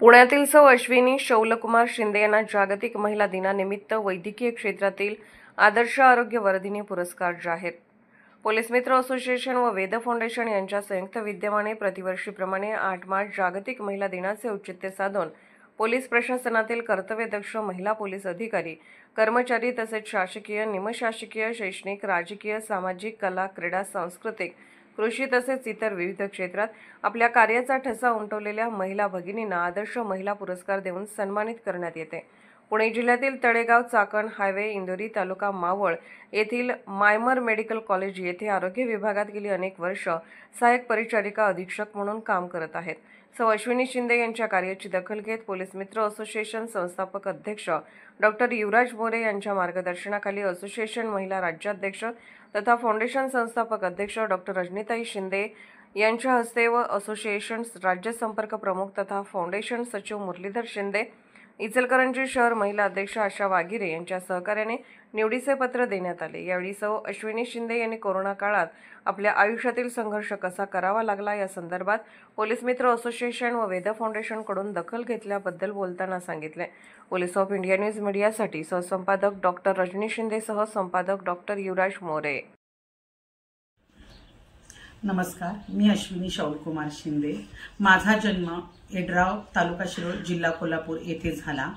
पुण्यातील सौ अश्विनी शौलकुमार शिंदे यांना जागतिक महिला दिनानिमित्त वैद्यकीय क्षेत्रातील आदर्श आरोग्य वर्धिनी पुरस्कार जाहीर। पोलीस मित्र असोसिएशन व वेद फाउंडेशन यांच्या संयुक्त विद्यमाने प्रतिवर्षीप्रमाणे 8 मार्च जागतिक महिला दिनाचे औचित्य साधून पोलीस प्रशासनातील कर्तव्यदक्ष महिला पोलीस अधिकारी, कर्मचारी तसेच शासकीय, निमशासकीय, शैक्षणिक, राजकीय, सामाजिक, कला, क्रीडा, सांस्कृतिक, कृषी तसेच इतर विविध क्षेत्रात आपल्या कार्याचा ठसा उमटवलेल्या महिला भगिनींना आदर्श महिला पुरस्कार देऊन सन्मानित करण्यात येते। पुणे जिल्ह्यातील तळेगाव, चाकण हायवे, इंदोरी तालुका मावळ येथील मायमर मेडिकल कॉलेज येथे आरोग्य विभागात गेली अनेक वर्ष सहाय्यक परिचारिका अधीक्षक म्हणून काम करत आहेत। सौ अश्विनी शिंदे यांच्या कार्याची दखल घेत पोलीस मित्र असोसिएशन संस्थापक अध्यक्ष डॉक्टर युवराज मोरे यांच्या मार्गदर्शनाखाली असोसिएशन महिला राज्याध्यक्ष तथा फाउंडेशन संस्थापक अध्यक्ष डॉक्टर रजनीताई शिंदे यांच्या हस्ते व असोसिएशन राज्य संपर्क प्रमुख तथा फाउंडेशन सचिव मुरलीधर शिंदे, इचलकरंजी शहर महिला अध्यक्ष आशा वागिरे यांच्या सहकार्याने निवडीचे पत्र देण्यात आले। यावेळी सौ अश्विनी शिंदे यांनी कोरोना काळात आपल्या आयुष्यातील संघर्ष कसा करावा लागला या संदर्भात पोलीस मित्र असोसिएशन व वेद फाउंडेशन कडून दखल घेतल्याबद्दल बोलताना सांगितले। पोलीस ऑफ इंडिया न्यूज मीडियासाठी सहसंपादक डॉक्टर रजनी शिंदे सह संपादक डॉक्टर युवराज मोरे। नमस्कार, मी अश्विनी शौलकुमार शिंदे। माझा जन्म एड्राव, तालुका शिरोळ, जिल्हा कोल्हापूर येथे झाला।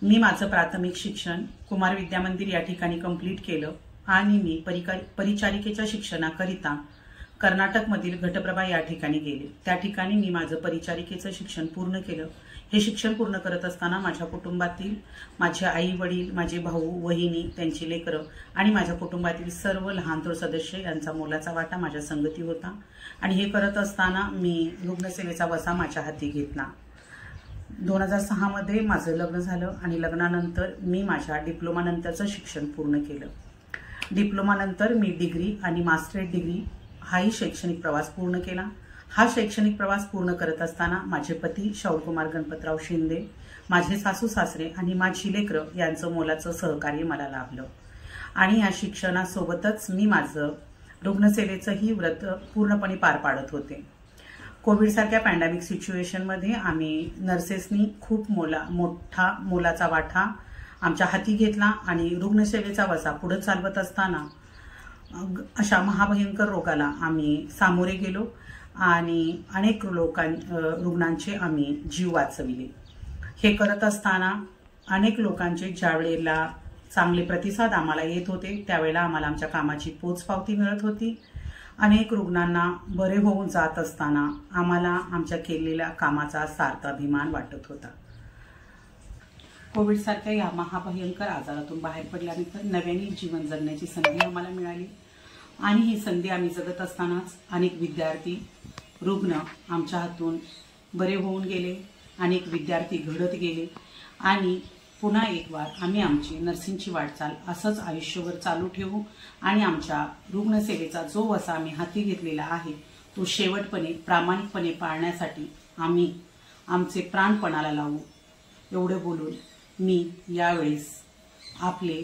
मी माझं प्राथमिक शिक्षण कुमार विद्या मंदिर या ठिकाणी कंप्लीट केलं आणि मी परिचारिकेच्या शिक्षणाकरिता कर्नाटकमधील घटप्रभा या ठिकाणी गेले। त्या ठिकाणी मी माझं परिचारिकेचं शिक्षण पूर्ण केलं। हे शिक्षण पूर्ण करत असताना माझ्या कुटुंबातील माझे आई वडील, माझे भाऊ, वहिनी, त्यांची लेकरं आणि माझ्या कुटुंबातील सर्व लहान थोर सदस्य यांचा मोलाचा वाटा माझ्या संगती होता आणि हे करत असताना मी रुग्णसेवेचा वसा माझ्या हाती घेतला। 2006 मध्ये माझं लग्न झालं आणि लग्नानंतर मी माझ्या डिप्लोमा नंतरचं शिक्षण पूर्ण केलं। डिप्लोमा नंतर मी डिग्री आणि मास्टरेट डिग्री हाही शैक्षणिक प्रवास पूर्ण केला। हा शैक्षणिक प्रवास पूर्ण करत असताना माझे पती शौलकुमार गणपतराव शिंदे, माझे सासू सासरे आणि माझी लेकरं यांचं मोलाचं सहकार्य मला लाभलं आणि या शिक्षणासोबतच मी माझं रुग्णसेवेचंही व्रत पूर्णपणे पार पाडत होते। कोविडसारख्या पॅन्डेमिक सिच्युएशनमध्ये आम्ही नर्सेसनी खूप मोलाचा वाटा आमच्या हाती घेतला आणि रुग्णसेवेचा वसा पुढे चालवत असताना अशा महाभयंकर रोगाला आम्ही सामोरे गेलो आणि अनेक रुग्णांचे आम्ही जीव वाचविले। हे करत असताना अनेक लोकांचे ज्यावेळेला चांगले प्रतिसाद आम्हाला येत होते त्यावेळेला आम्हाला आमच्या कामाची पोचपावती मिळत होती। अनेक रुग्णांना बरे होऊन जात असताना आम्हाला आमच्या केलेल्या कामाचा सार्थ अभिमान वाटत होता। कोविडसारख्या या महाभयंकर आजारातून बाहेर पडल्यानंतर नव्याने जीवन जगण्याची संधी आम्हाला मिळाली आणि ही संधी आम्ही जगत असतानाच अनेक विद्यार्थी, रुग्ण आमच्या हातून बरे होऊन गेले, अनेक विद्यार्थी घडत गेले आणि पुन्हा एक वार आम्ही आमची नर्सिंगची वाटचाल असंच आयुष्यभर चालू ठेवू आणि आमच्या रुग्णसेवेचा जो वसा आम्ही हाती घेतलेला आहे तो शेवटपणे प्रामाणिकपणे पाळण्यासाठी आम्ही आमचे प्राणपणाला लावू। एवढे बोलून मी यावेळेस आपले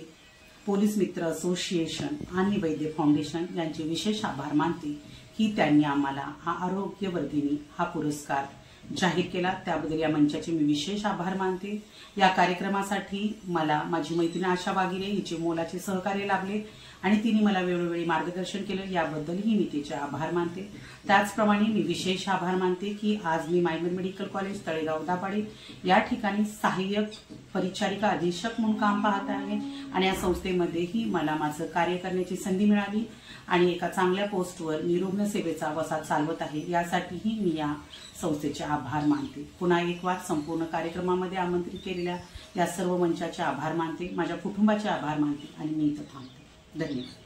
पोलीस मित्र असोसिएशन आणि वैद्य फाउंडेशन यांचे विशेष आभार मानते की त्यांनी आम्हाला हा आरोग्यवर्धिनी हा पुरस्कार जाहीर केला। त्याबद्दल या मंचाचे मी विशेष आभार मानते। या कार्यक्रमासाठी मला माझी मैत्रीण आशा वागिरे हिचे मोलाचे सहकार्य लाभले आणि तिने मला वेळोवेळी मार्गदर्शन केलं, याबद्दलही मी तिचे आभार मानते। त्याचप्रमाणे मी विशेष आभार मानते की आज मी मायमर मेडिकल कॉलेज तळेगाव दाभाडे या ठिकाणी सहाय्यक परिचारिका अधीक्षक म्हणून काम पाहत आहे आणि या संस्थेमध्येही मला माझं कार्य करण्याची संधी मिळाली आणि एका चांगल्या पोस्टवर मी रुग्णसेवेचा वसा चालवत आहे। यासाठीही मी या संस्थेचे आभार मानते। पुन्हा एक वार संपूर्ण कार्यक्रमामध्ये आमंत्रित केलेल्या या सर्व मंचाचे आभार मानते, माझ्या कुटुंबाचे आभार मानते आणि मी इथं थांबते। धन्यवाद।